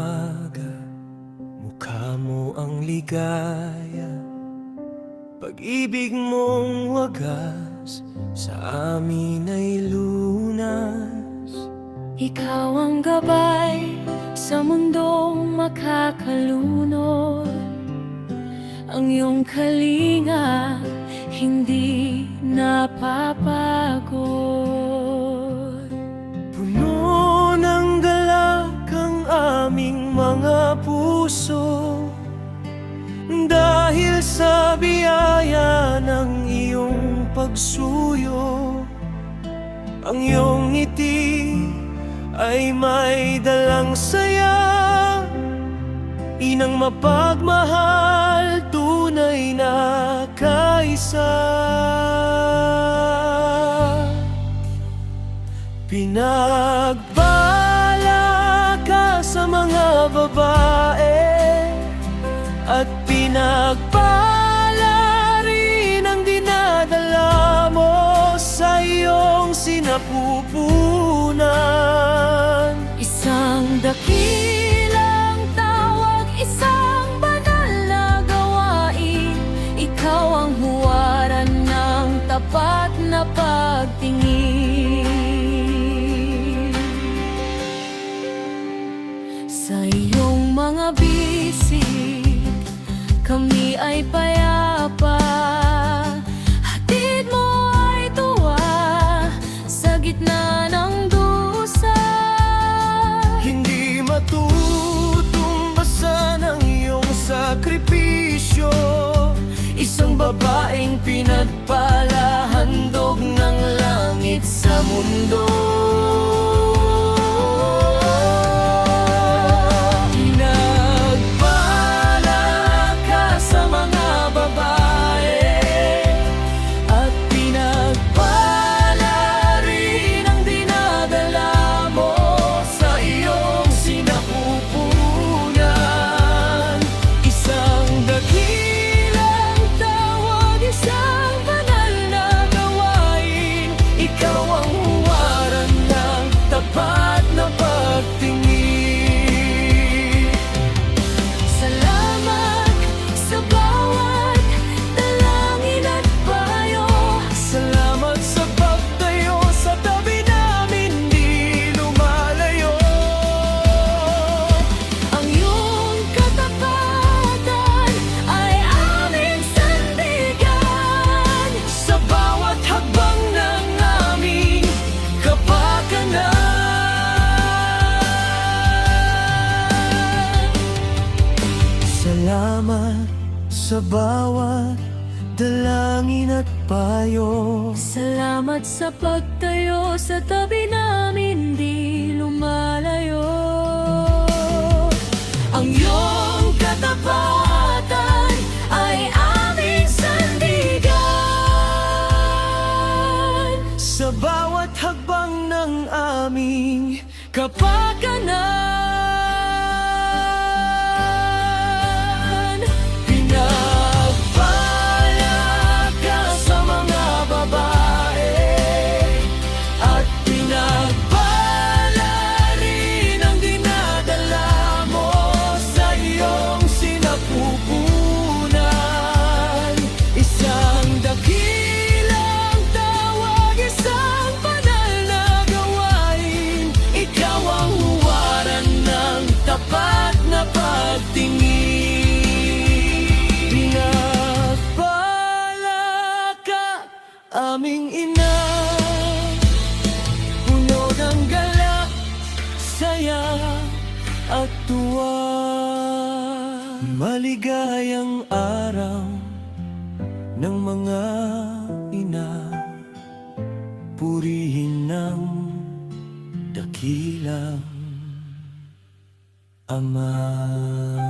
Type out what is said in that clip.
umaga, mukha mo ang ligaya. Pag-ibig mong wagas sa amin ay lunas. Ikaw ang gabay sa mundong makakalunod. Ang iyong kalinga hindi napapagod. Puno ng galak ang aming mga puso, dahil sa biyaya ng iyong pagsuyo. Ang iyong ngiti ay may dalang saya, inang mapagmahal, tunay na kaisa. Pinagpala ka sa mga babae, at pinagpala rin ang dinadala mo sa iyong sinapupunan. Isang dakilang tawag, isang banal na gawain. Ikaw ang huwaran ng tapat na pagtingin. Sa iyong mga bisig, kami ay payapa. Hatid mo ay tuwa sa gitna ng dusa. Hindi matutumbasan ang iyong sakripisyo. Isang babaeng pinagpala, handog ng langit sa mundo. Salamat sa bawat dalangin at payo. Salamat sa pagtayo sa tabi namin, di lumalayo. Ang iyong katapatan ay aming sandigan Sa bawat hakbang ng aming kapakanan. Aming ina, puno ng galak, saya at tuwa. Maligayang araw ng mga ina, purihin ng dakilang Ama.